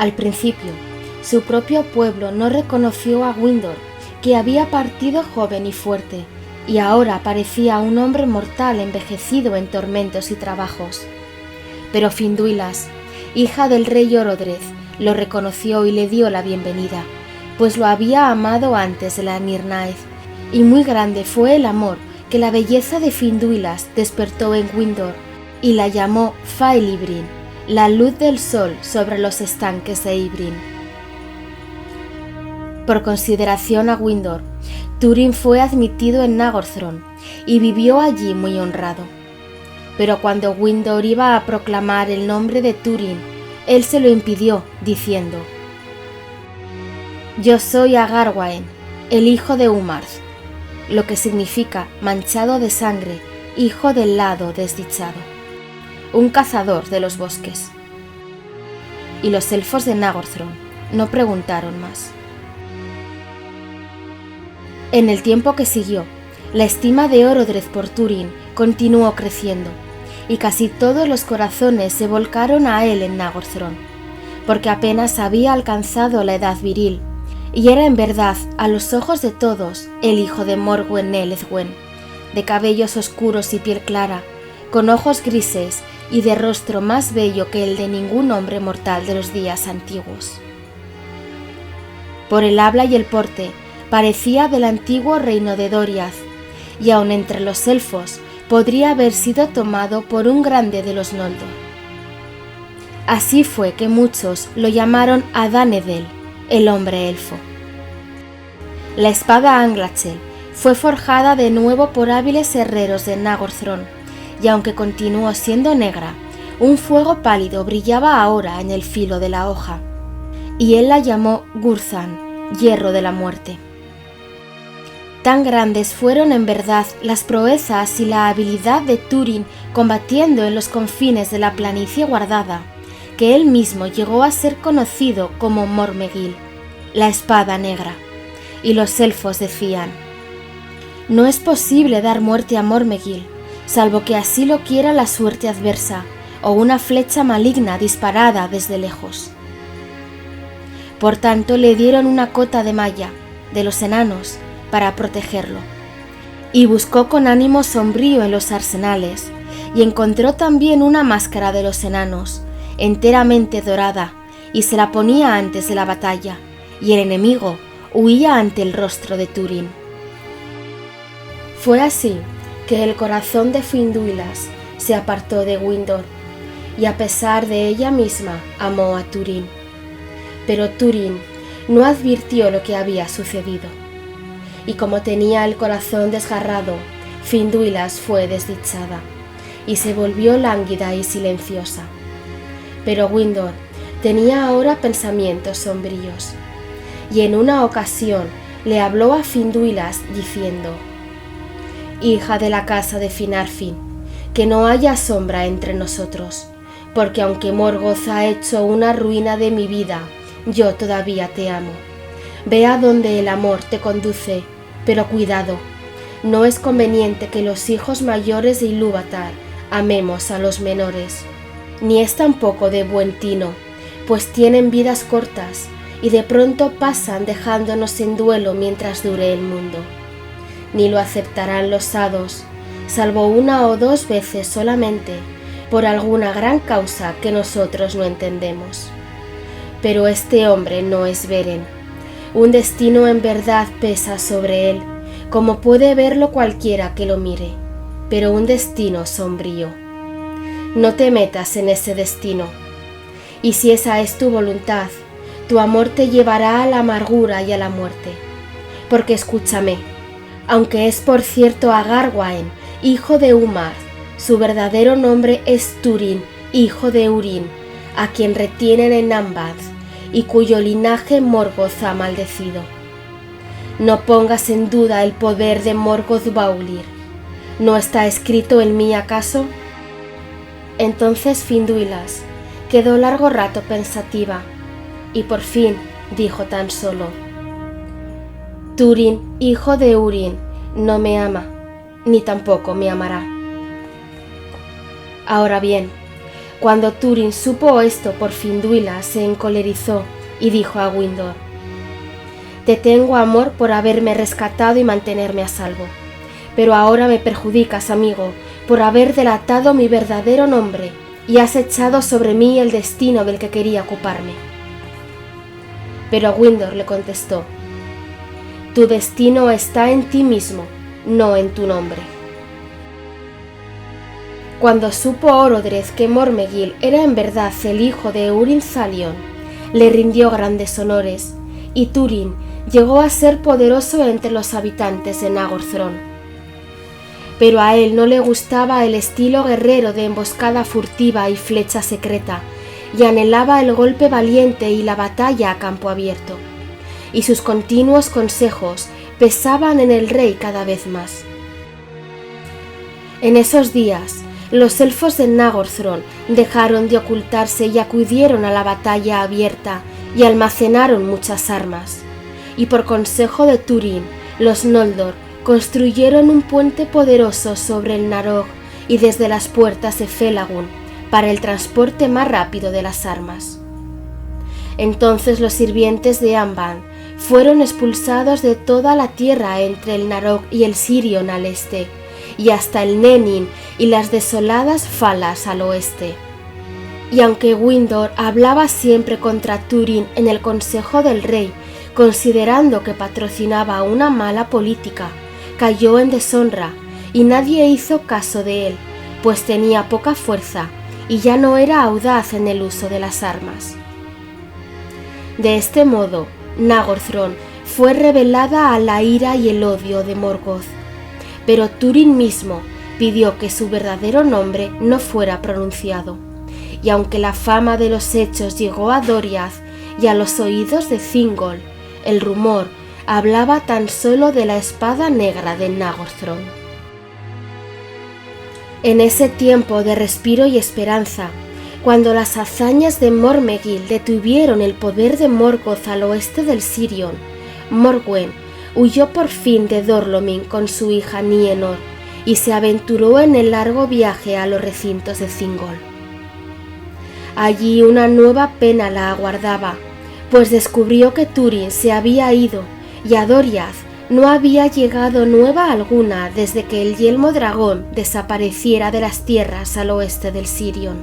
Al principio, su propio pueblo no reconoció a Gwyndor, que había partido joven y fuerte, y ahora parecía un hombre mortal envejecido en tormentos y trabajos. Pero Finduilas, hija del rey Orodreth, lo reconoció y le dio la bienvenida, pues lo había amado antes de la Nirnaeth, y muy grande fue el amor que la belleza de Finduilas despertó en Gwyndor, y la llamó Faelibrin, la luz del sol sobre los estanques de Ibrin. Por consideración a Gwyndor, Túrin fue admitido en Nagorthron y vivió allí muy honrado. Pero cuando Gwyndor iba a proclamar el nombre de Túrin, él se lo impidió, diciendo: «Yo soy Agarwaen, el hijo de Umarth», lo que significa manchado de sangre, hijo del lado desdichado, un cazador de los bosques. Y los elfos de Nagorthron no preguntaron más. En el tiempo que siguió, la estima de Orodreth por Túrin continuó creciendo, y casi todos los corazones se volcaron a él en Nagorthron, porque apenas había alcanzado la edad viril, y era en verdad, a los ojos de todos, el hijo de Morgwen Elethwen, de cabellos oscuros y piel clara, con ojos grises y de rostro más bello que el de ningún hombre mortal de los días antiguos. Por el habla y el porte, parecía del antiguo reino de Doriath, y aun entre los elfos podría haber sido tomado por un grande de los Noldor. Así fue que muchos lo llamaron Adán-Edel, el hombre elfo. La espada Anglachel fue forjada de nuevo por hábiles herreros de Nagorthron, y aunque continuó siendo negra, un fuego pálido brillaba ahora en el filo de la hoja, y él la llamó Gurzan, hierro de la muerte. Tan grandes fueron en verdad las proezas y la habilidad de Túrin combatiendo en los confines de la planicie guardada, que él mismo llegó a ser conocido como Mormegil, la espada negra, y los elfos decían: «No es posible dar muerte a Mormegil, salvo que así lo quiera la suerte adversa, o una flecha maligna disparada desde lejos». Por tanto le dieron una cota de malla, de los enanos, para protegerlo, y buscó con ánimo sombrío en los arsenales, y encontró también una máscara de los enanos, enteramente dorada, y se la ponía antes de la batalla, y el enemigo huía ante el rostro de Túrin. Fue así que el corazón de Finduilas se apartó de Gwyndor, y a pesar de ella misma amó a Túrin. Pero Túrin no advirtió lo que había sucedido, y como tenía el corazón desgarrado, Finduilas fue desdichada, y se volvió lánguida y silenciosa. Pero Gwyndor tenía ahora pensamientos sombríos, y en una ocasión le habló a Finduilas diciendo: «Hija de la casa de Finarfin, que no haya sombra entre nosotros, porque aunque Morgoth ha hecho una ruina de mi vida, yo todavía te amo. Ve a donde el amor te conduce, pero cuidado, no es conveniente que los hijos mayores de Ilúvatar amemos a los menores, ni es tampoco de buen tino, pues tienen vidas cortas y de pronto pasan dejándonos en duelo mientras dure el mundo. Ni lo aceptarán los hados, salvo una o dos veces solamente, por alguna gran causa que nosotros no entendemos. Pero este hombre no es Beren. Un destino en verdad pesa sobre él, como puede verlo cualquiera que lo mire, pero un destino sombrío. No te metas en ese destino, y si esa es tu voluntad, tu amor te llevará a la amargura y a la muerte. Porque escúchame, aunque es por cierto Agarwaen, hijo de Umarth, su verdadero nombre es Túrin, hijo de Urin, a quien retienen en Nambath, y cuyo linaje Morgoth ha maldecido. No pongas en duda el poder de Morgoth Baulir. ¿No está escrito en mí acaso? Entonces Finduilas quedó largo rato pensativa, y por fin dijo tan solo: «Túrin, hijo de Urin, no me ama, ni tampoco me amará. Ahora bien, Cuando Túrin supo esto por Finduila, se encolerizó y dijo a Windor: «Te tengo amor por haberme rescatado y mantenerme a salvo, pero ahora me perjudicas, amigo, por haber delatado mi verdadero nombre y has echado sobre mí el destino del que quería ocuparme». Pero Windor le contestó: «Tu destino está en ti mismo, no en tu nombre». Cuando supo Orodrez que Mormegill era en verdad el hijo de Urin Thalion, le rindió grandes honores, y Túrin llegó a ser poderoso entre los habitantes de Nagorthron. Pero a él no le gustaba el estilo guerrero de emboscada furtiva y flecha secreta, y anhelaba el golpe valiente y la batalla a campo abierto, y sus continuos consejos pesaban en el rey cada vez más. En esos días, los elfos de Nagorthron dejaron de ocultarse y acudieron a la batalla abierta y almacenaron muchas armas, y por consejo de Túrin, los Noldor construyeron un puente poderoso sobre el Narog y desde las puertas de Felagund para el transporte más rápido de las armas. Entonces los sirvientes de Amban fueron expulsados de toda la tierra entre el Narog y el Sirion al este, y hasta el Nenin y las desoladas Falas al oeste. Y aunque Windor hablaba siempre contra Túrin en el consejo del rey, considerando que patrocinaba una mala política, cayó en deshonra y nadie hizo caso de él, pues tenía poca fuerza y ya no era audaz en el uso de las armas. De este modo, Nagorthron fue revelada a la ira y el odio de Morgoth, pero Túrin mismo pidió que su verdadero nombre no fuera pronunciado, y aunque la fama de los hechos llegó a Doriath y a los oídos de Thingol, el rumor hablaba tan solo de la espada negra de Nagorthron. En ese tiempo de respiro y esperanza, cuando las hazañas de Mormegill detuvieron el poder de Morgoth al oeste del Sirion, Morgwen huyó por fin de Dorlomin con su hija Nienor y se aventuró en el largo viaje a los recintos de Thingol. Allí una nueva pena la aguardaba, pues descubrió que Túrin se había ido y a Doriath no había llegado nueva alguna desde que el yelmo dragón desapareciera de las tierras al oeste del Sirion.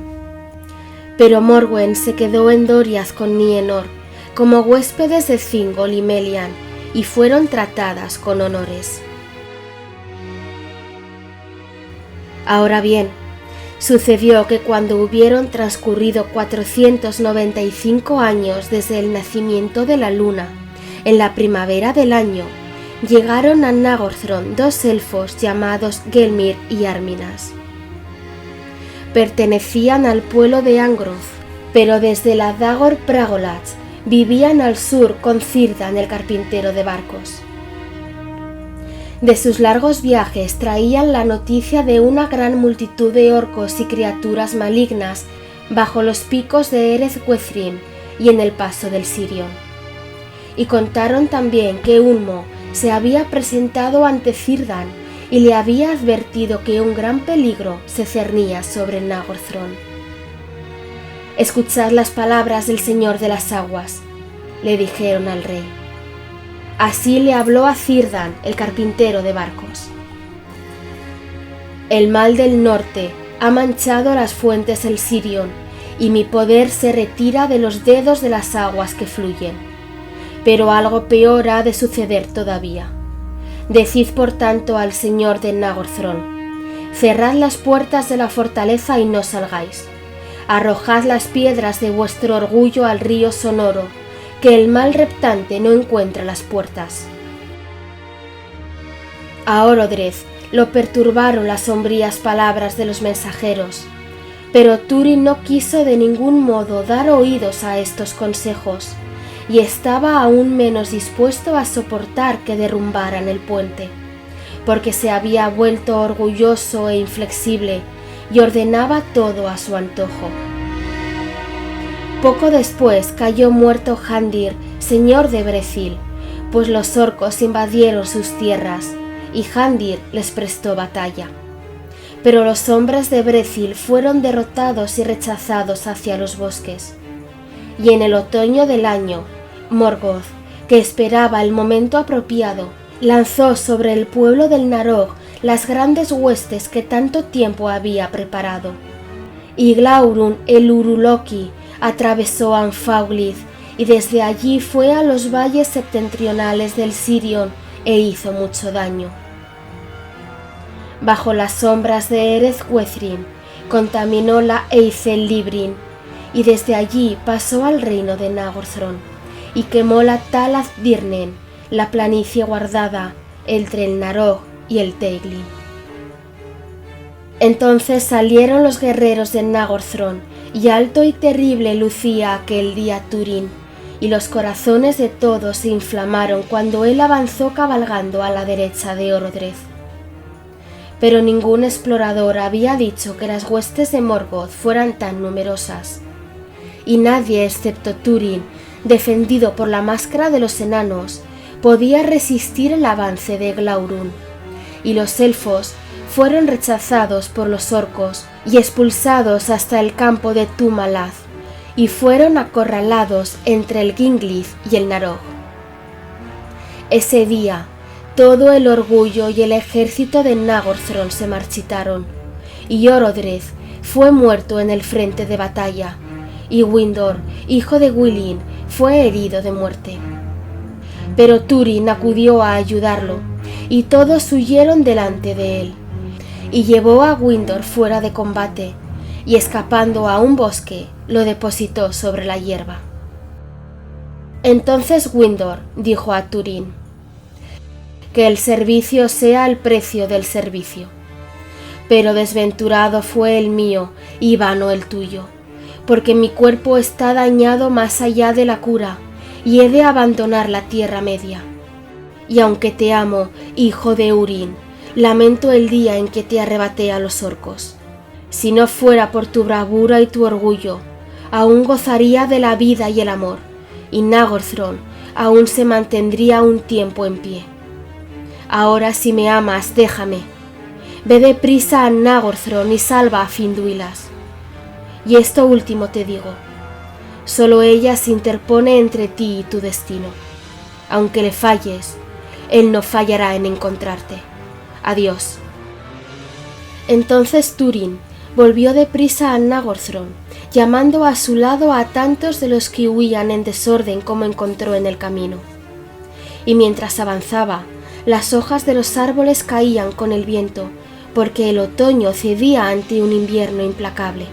Pero Morgwen se quedó en Doriath con Nienor, como huéspedes de Thingol y Melian, y fueron tratadas con honores. Ahora bien, sucedió que cuando hubieron transcurrido 495 años desde el nacimiento de la luna, en la primavera del año, llegaron a Nagorthron dos elfos llamados Gelmir y Arminas. Pertenecían al pueblo de Angroth, pero desde la Dagor Pragolach vivían al sur con Círdan el carpintero de barcos. De sus largos viajes traían la noticia de una gran multitud de orcos y criaturas malignas bajo los picos de Erez Gwethrim y en el paso del Sirion. Y contaron también que Unmo se había presentado ante Círdan y le había advertido que un gran peligro se cernía sobre Nagorthron. «Escuchad las palabras del Señor de las Aguas», le dijeron al rey. Así le habló a Círdan, el carpintero de barcos. «El mal del norte ha manchado las fuentes del Sirion, y mi poder se retira de los dedos de las aguas que fluyen. Pero algo peor ha de suceder todavía. Decid por tanto al Señor de Nagorthron: cerrad las puertas de la fortaleza y no salgáis. Arrojad las piedras de vuestro orgullo al río Sonoro, que el mal reptante no encuentra las puertas». A Orodrez lo perturbaron las sombrías palabras de los mensajeros, pero Túrin no quiso de ningún modo dar oídos a estos consejos, y estaba aún menos dispuesto a soportar que derrumbaran el puente, porque se había vuelto orgulloso e inflexible y ordenaba todo a su antojo. Poco después cayó muerto Handir, señor de Brethil, pues los orcos invadieron sus tierras, y Handir les prestó batalla. pero los hombres de Brethil fueron derrotados y rechazados hacia los bosques. Y en el otoño del año, Morgoth, que esperaba el momento apropiado, lanzó sobre el pueblo del Narog las grandes huestes que tanto tiempo había preparado. Y Glaurung el Uruloki atravesó Anfaughlid y desde allí fue a los valles septentrionales del Sirion e hizo mucho daño. Bajo las sombras de Erez Wethrin contaminó la Eithel-Librin y desde allí pasó al reino de Nagorthron y quemó la Talath Dirnen, la planicie guardada entre el Narog y el Teiglin. Entonces salieron los guerreros de Nagorthron y alto y terrible lucía aquel día Túrin, y los corazones de todos se inflamaron cuando él avanzó cabalgando a la derecha de Orodreth. Pero ningún explorador había dicho que las huestes de Morgoth fueran tan numerosas, y nadie excepto Túrin, defendido por la máscara de los enanos, podía resistir el avance de Glaurung, y los elfos fueron rechazados por los orcos y expulsados hasta el campo de Tumalath, y fueron acorralados entre el Ginglyth y el Narog. Ese día, todo el orgullo y el ejército de Nagorthron se marchitaron, y Orodreth fue muerto en el frente de batalla, y Windor, hijo de Gwilyn, fue herido de muerte. Pero Túrin acudió a ayudarlo, y todos huyeron delante de él, y llevó a Windor fuera de combate, y escapando a un bosque, lo depositó sobre la hierba. Entonces Windor dijo a Túrin: que el servicio sea el precio del servicio. Pero desventurado fue el mío y vano el tuyo, porque mi cuerpo está dañado más allá de la cura, y he de abandonar la Tierra Media. Y aunque te amo, hijo de Húrin, lamento el día en que te arrebaté a los orcos. Si no fuera por tu bravura y tu orgullo, aún gozaría de la vida y el amor, y Nagorthron aún se mantendría un tiempo en pie. Ahora, si me amas, déjame. Ve deprisa a Nagorthron y salva a Finduilas. Y esto último te digo: solo ella se interpone entre ti y tu destino. Aunque le falles, él no fallará en encontrarte. Adiós. Entonces Túrin volvió deprisa a Nagorthron, llamando a su lado a tantos de los que huían en desorden como encontró en el camino. Y mientras avanzaba, las hojas de los árboles caían con el viento, porque el otoño cedía ante un invierno implacable.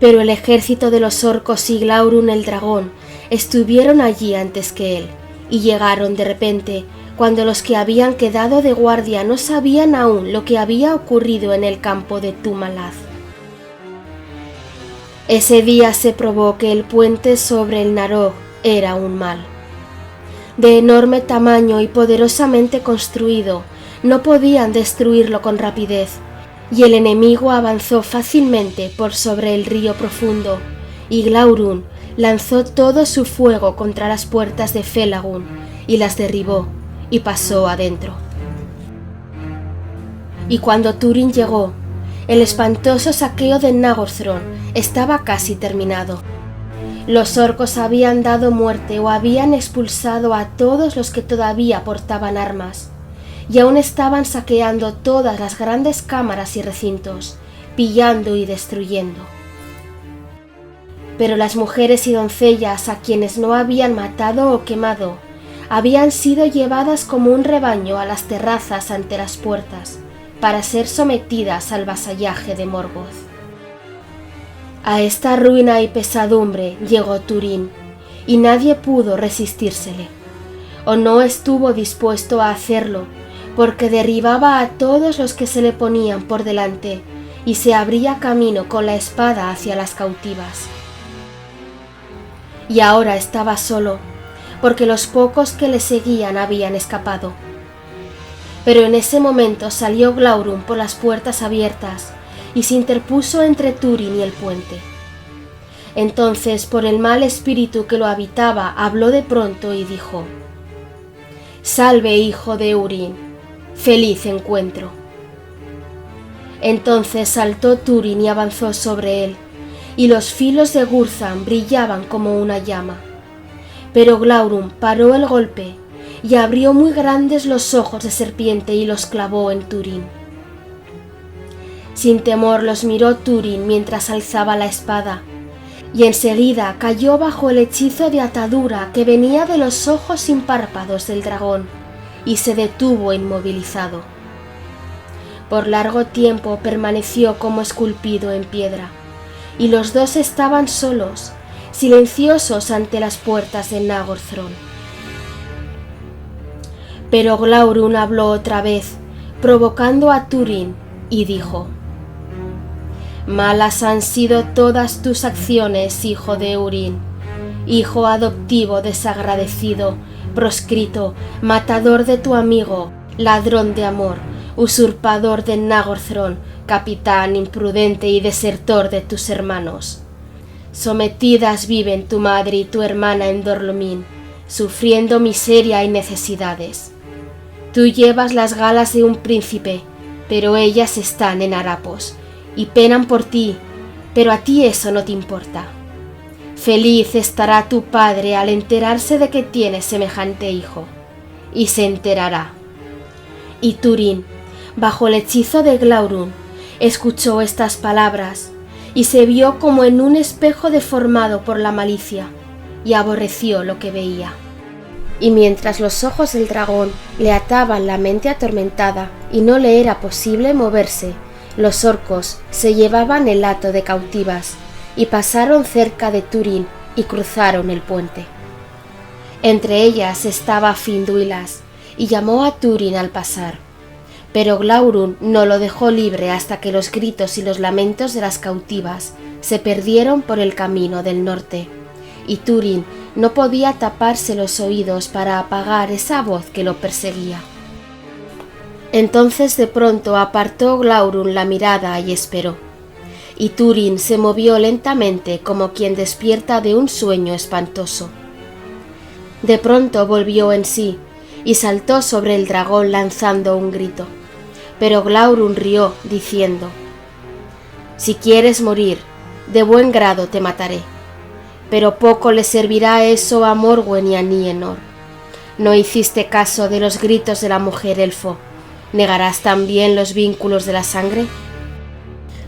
Pero el ejército de los orcos y Glaurung el dragón estuvieron allí antes que él, y llegaron de repente, cuando los que habían quedado de guardia no sabían aún lo que había ocurrido en el campo de Tumalath. Ese día se probó que el puente sobre el Narog era un mal. De enorme tamaño y poderosamente construido, no podían destruirlo con rapidez, y el enemigo avanzó fácilmente por sobre el río profundo, y Glaurung lanzó todo su fuego contra las puertas de Felagund, y las derribó, y pasó adentro. Y cuando Túrin llegó, el espantoso saqueo de Nagorthron estaba casi terminado. Los orcos habían dado muerte o habían expulsado a todos los que todavía portaban armas, y aún estaban saqueando todas las grandes cámaras y recintos, pillando y destruyendo. Pero las mujeres y doncellas a quienes no habían matado o quemado habían sido llevadas como un rebaño a las terrazas ante las puertas, para ser sometidas al vasallaje de Morgoth. A esta ruina y pesadumbre llegó Túrin, y nadie pudo resistírsele, o no estuvo dispuesto a hacerlo, porque derribaba a todos los que se le ponían por delante, y se abría camino con la espada hacia las cautivas. Y ahora estaba solo, porque los pocos que le seguían habían escapado. Pero en ese momento salió Glaurung por las puertas abiertas, y se interpuso entre Túrin y el puente. Entonces, por el mal espíritu que lo habitaba, habló de pronto y dijo: «Salve, hijo de Húrin, feliz encuentro». Entonces saltó Túrin y avanzó sobre él, y los filos de Gurzam brillaban como una llama. Pero Glaurung paró el golpe y abrió muy grandes los ojos de serpiente y los clavó en Túrin. Sin temor los miró Túrin mientras alzaba la espada, y enseguida cayó bajo el hechizo de atadura que venía de los ojos sin párpados del dragón, y se detuvo inmovilizado. Por largo tiempo permaneció como esculpido en piedra, y los dos estaban solos, silenciosos ante las puertas de Nagorthrond. Pero Glaurung habló otra vez, provocando a Túrin, y dijo: «Malas han sido todas tus acciones, hijo de Húrin, hijo adoptivo desagradecido, proscrito, matador de tu amigo, ladrón de amor, usurpador de Nagorthrond, capitán imprudente y desertor de tus hermanos. Sometidas viven tu madre y tu hermana en Dor-lómin, sufriendo miseria y necesidades. Tú llevas las galas de un príncipe, pero ellas están en harapos, y penan por ti, pero a ti eso no te importa. Feliz estará tu padre al enterarse de que tienes semejante hijo, y se enterará». Y Túrin, bajo el hechizo de Glaurung, escuchó estas palabras, y se vio como en un espejo deformado por la malicia, y aborreció lo que veía. Y mientras los ojos del dragón le ataban la mente atormentada y no le era posible moverse, los orcos se llevaban el hato de cautivas y pasaron cerca de Túrin y cruzaron el puente. Entre ellas estaba Finduilas y llamó a Túrin al pasar, pero Glaurung no lo dejó libre hasta que los gritos y los lamentos de las cautivas se perdieron por el camino del norte, y Túrin no podía taparse los oídos para apagar esa voz que lo perseguía. Entonces de pronto apartó Glaurung la mirada y esperó, y Túrin se movió lentamente como quien despierta de un sueño espantoso. De pronto volvió en sí y saltó sobre el dragón lanzando un grito, pero Glaurung rió diciendo: «Si quieres morir, de buen grado te mataré, pero poco le servirá eso a Morwen y a Nienor. No hiciste caso de los gritos de la mujer elfo. ¿Negarás también los vínculos de la sangre?».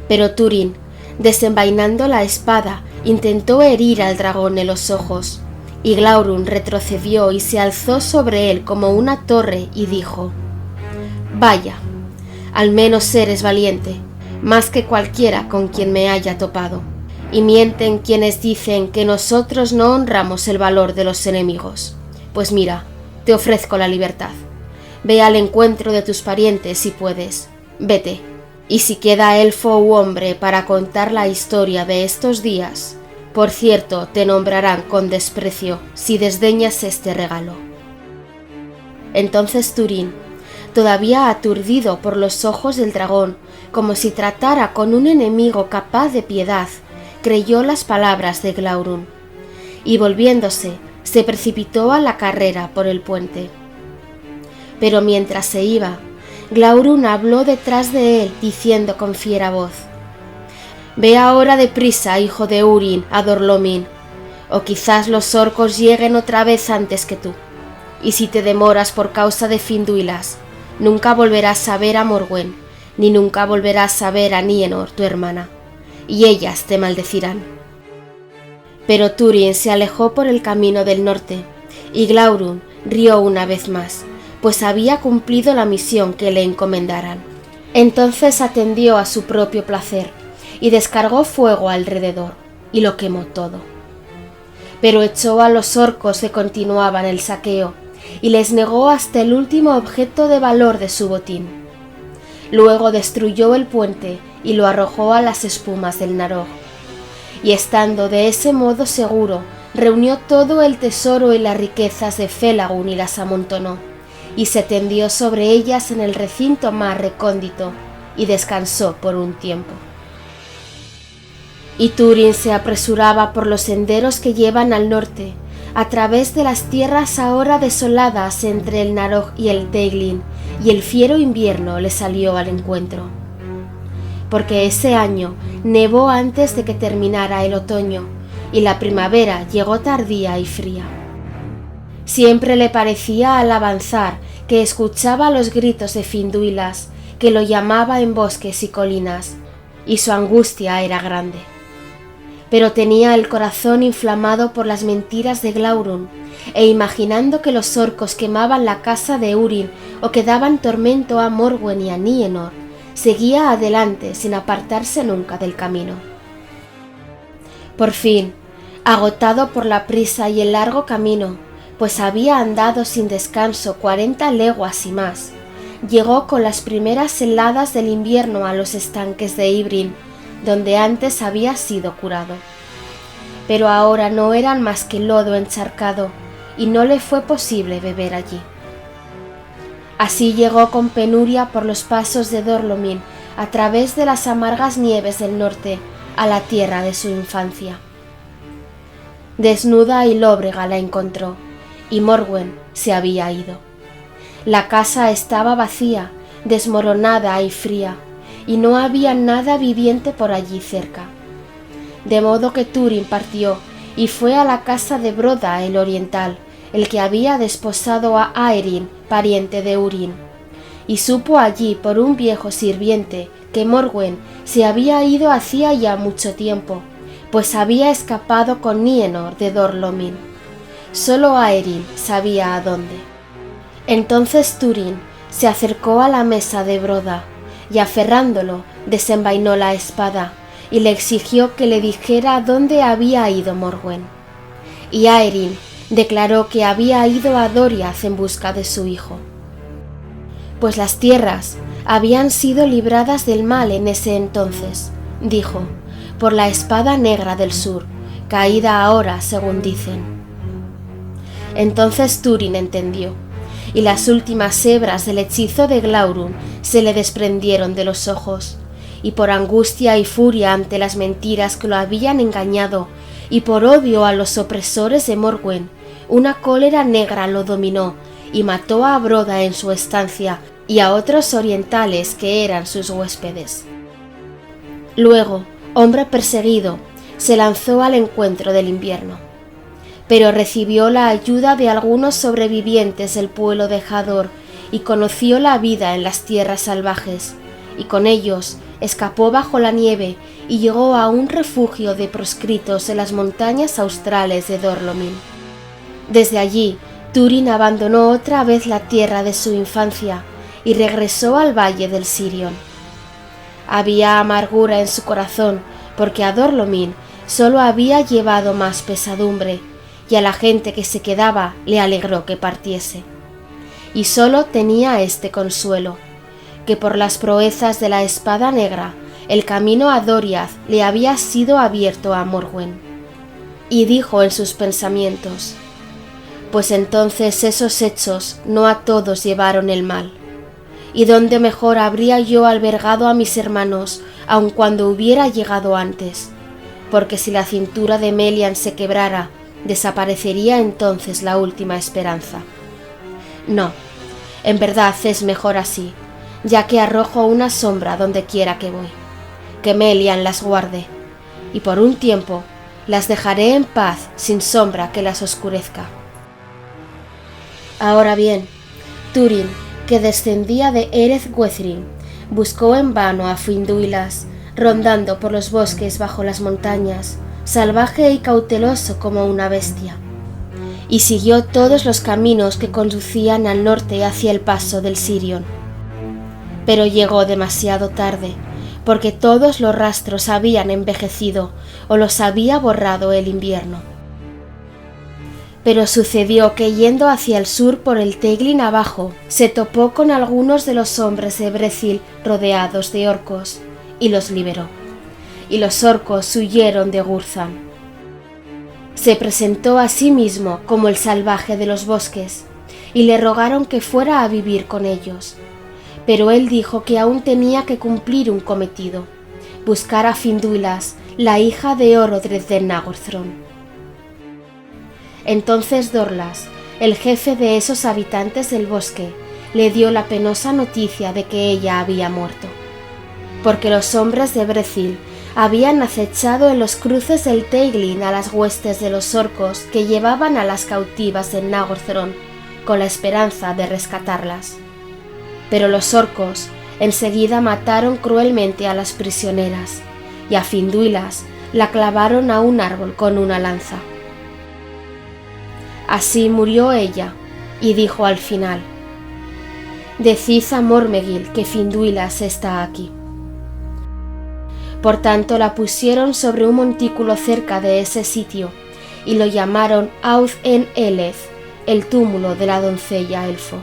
Pero Túrin, desenvainando la espada, intentó herir al dragón en los ojos, y Glaurung retrocedió y se alzó sobre él como una torre y dijo: «Vaya, al menos eres valiente, más que cualquiera con quien me haya topado, y mienten quienes dicen que nosotros no honramos el valor de los enemigos. Pues mira, te ofrezco la libertad. Ve al encuentro de tus parientes si puedes, vete, y si queda elfo u hombre para contar la historia de estos días, por cierto te nombrarán con desprecio si desdeñas este regalo». Entonces Túrin, todavía aturdido por los ojos del dragón, como si tratara con un enemigo capaz de piedad, creyó las palabras de Glaurung, y volviéndose, se precipitó a la carrera por el puente. Pero mientras se iba, Glaurung habló detrás de él, diciendo con fiera voz: «Ve ahora deprisa, hijo de Húrin, a Dor-lómin, o quizás los orcos lleguen otra vez antes que tú, y si te demoras por causa de Finduilas, nunca volverás a ver a Morwen, ni nunca volverás a ver a Nienor, tu hermana, y ellas te maldecirán». Pero Túrin se alejó por el camino del norte, y Glaurung rió una vez más, pues había cumplido la misión que le encomendaran. Entonces atendió a su propio placer, y descargó fuego alrededor, y lo quemó todo. Pero echó a los orcos que continuaban el saqueo, y les negó hasta el último objeto de valor de su botín. Luego destruyó el puente y lo arrojó a las espumas del Narog, y estando de ese modo seguro, reunió todo el tesoro y las riquezas de Felagund y las amontonó, y se tendió sobre ellas en el recinto más recóndito, y descansó por un tiempo. Y Túrin se apresuraba por los senderos que llevan al norte, a través de las tierras ahora desoladas entre el Narog y el Teiglin, y el fiero invierno le salió al encuentro. porque ese año nevó antes de que terminara el otoño, y la primavera llegó tardía y fría. Siempre le parecía al avanzar que escuchaba los gritos de Finduilas, que lo llamaba en bosques y colinas, y su angustia era grande. Pero tenía el corazón inflamado por las mentiras de Glaurung, e imaginando que los orcos quemaban la casa de Húrin o que daban tormento a Morwen y a Nienor, seguía adelante sin apartarse nunca del camino. Por fin, agotado por la prisa y el largo camino, pues había andado sin descanso 40 leguas y más, llegó con las primeras heladas del invierno a los estanques de Ibrin, donde antes había sido curado. Pero ahora no eran más que lodo encharcado, y no le fue posible beber allí. Así llegó con penuria por los pasos de Dorlomin, a través de las amargas nieves del norte, a la tierra de su infancia. Desnuda y lóbrega la encontró, y Morwen se había ido. La casa estaba vacía, desmoronada y fría, y no había nada viviente por allí cerca. De modo que Túrin partió y fue a la casa de Broda el oriental, el que había desposado a Aerin, pariente de Húrin, y supo allí por un viejo sirviente que Morwen se había ido hacía ya mucho tiempo, pues había escapado con Nienor de Dorlomin. Solo Aerin sabía a dónde. Entonces Túrin se acercó a la mesa de Broda y aferrándolo desenvainó la espada y le exigió que le dijera dónde había ido Morwen. Y Aerin declaró que había ido a Doriath en busca de su hijo. Pues las tierras habían sido libradas del mal en ese entonces, dijo, por la espada negra del sur, caída ahora según dicen. Entonces Túrin entendió, y las últimas hebras del hechizo de Glaurung se le desprendieron de los ojos, y por angustia y furia ante las mentiras que lo habían engañado, y por odio a los opresores de Morwen, una cólera negra lo dominó, y mató a Broda en su estancia, y a otros orientales que eran sus huéspedes. Luego, hombre perseguido, se lanzó al encuentro del invierno, pero recibió la ayuda de algunos sobrevivientes del pueblo de Hador y conoció la vida en las tierras salvajes, y con ellos escapó bajo la nieve y llegó a un refugio de proscritos en las montañas australes de Dorlomin. Desde allí, Túrin abandonó otra vez la tierra de su infancia y regresó al valle del Sirion. Había amargura en su corazón porque a Dorlomin solo había llevado más pesadumbre, y a la gente que se quedaba le alegró que partiese. Y solo tenía este consuelo, que por las proezas de la espada negra el camino a Doriath le había sido abierto a Morwen. Y dijo en sus pensamientos, pues entonces esos hechos no a todos llevaron el mal. ¿Y dónde mejor habría yo albergado a mis hermanos, aun cuando hubiera llegado antes? Porque si la cintura de Melian se quebrara, desaparecería entonces la última esperanza. No, en verdad es mejor así, ya que arrojo una sombra donde quiera que voy. Que Melian las guarde, y por un tiempo las dejaré en paz sin sombra que las oscurezca. Ahora bien, Túrin, que descendía de Ereth Gwethrin, buscó en vano a Finduilas, rondando por los bosques bajo las montañas, salvaje y cauteloso como una bestia, y siguió todos los caminos que conducían al norte hacia el paso del Sirion. Pero llegó demasiado tarde, porque todos los rastros habían envejecido o los había borrado el invierno. Pero sucedió que yendo hacia el sur por el Teglin abajo, se topó con algunos de los hombres de Brethil rodeados de orcos, y los liberó. Y los orcos huyeron de Gurzan. Se presentó a sí mismo como el salvaje de los bosques, y le rogaron que fuera a vivir con ellos. Pero él dijo que aún tenía que cumplir un cometido, buscar a Finduilas, la hija de Orodred de Nagorthron. Entonces Dorlas, el jefe de esos habitantes del bosque, le dio la penosa noticia de que ella había muerto. porque los hombres de Brethil habían acechado en los cruces del Teiglin a las huestes de los orcos que llevaban a las cautivas en Nagorthron, con la esperanza de rescatarlas. Pero los orcos enseguida mataron cruelmente a las prisioneras, y a Finduilas la clavaron a un árbol con una lanza. Así murió ella, y dijo al final: «Decid a Mormegil que Finduilas está aquí». Por tanto la pusieron sobre un montículo cerca de ese sitio, y lo llamaron Auth-en-Eleth, el túmulo de la doncella elfo.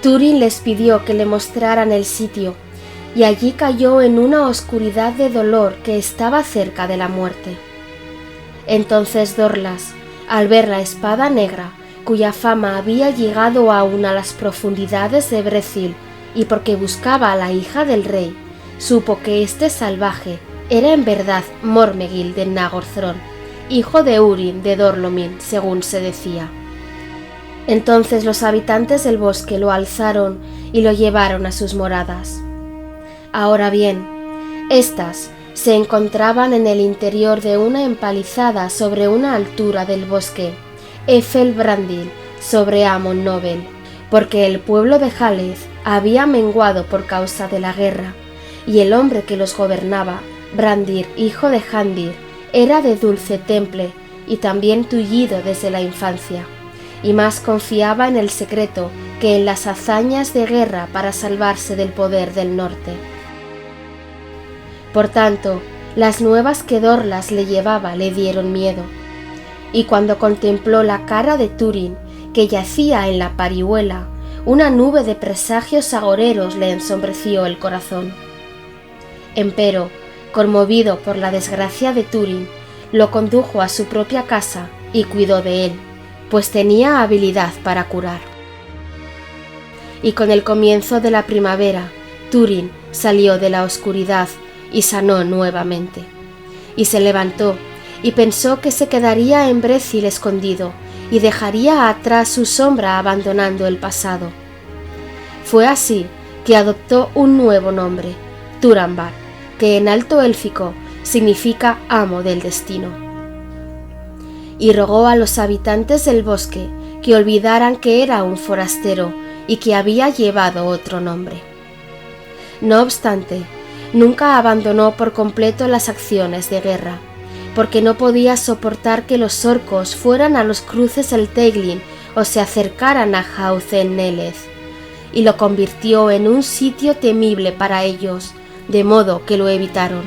Túrin les pidió que le mostraran el sitio, y allí cayó en una oscuridad de dolor que estaba cerca de la muerte. Entonces Dorlas, al ver la espada negra, cuya fama había llegado aún a las profundidades de Brethil, y porque buscaba a la hija del rey, supo que este salvaje era en verdad Mormegil de Nagorthron, hijo de Urin de Dorlomin, según se decía. Entonces los habitantes del bosque lo alzaron y lo llevaron a sus moradas. Ahora bien, éstas se encontraban en el interior de una empalizada sobre una altura del bosque, Efel Brandil, sobre Amon Nobel, porque el pueblo de Haleth había menguado por causa de la guerra, y el hombre que los gobernaba, Brandir, hijo de Handir, era de dulce temple y también tullido desde la infancia, y más confiaba en el secreto que en las hazañas de guerra para salvarse del poder del norte. Por tanto, las nuevas que Dorlas le llevaba le dieron miedo, y cuando contempló la cara de Túrin, que yacía en la parihuela, una nube de presagios agoreros le ensombreció el corazón. Empero, conmovido por la desgracia de Túrin, lo condujo a su propia casa y cuidó de él, pues tenía habilidad para curar. Y con el comienzo de la primavera, Túrin salió de la oscuridad y sanó nuevamente. Y se levantó y pensó que se quedaría en Brethil escondido y dejaría atrás su sombra abandonando el pasado. Fue así que adoptó un nuevo nombre, Turambar, que en alto élfico significa amo del destino. Y rogó a los habitantes del bosque que olvidaran que era un forastero y que había llevado otro nombre. No obstante, nunca abandonó por completo las acciones de guerra, porque no podía soportar que los orcos fueran a los cruces del Teiglin o se acercaran a Auth-en-Eleth, y lo convirtió en un sitio temible para ellos, de modo que lo evitaron.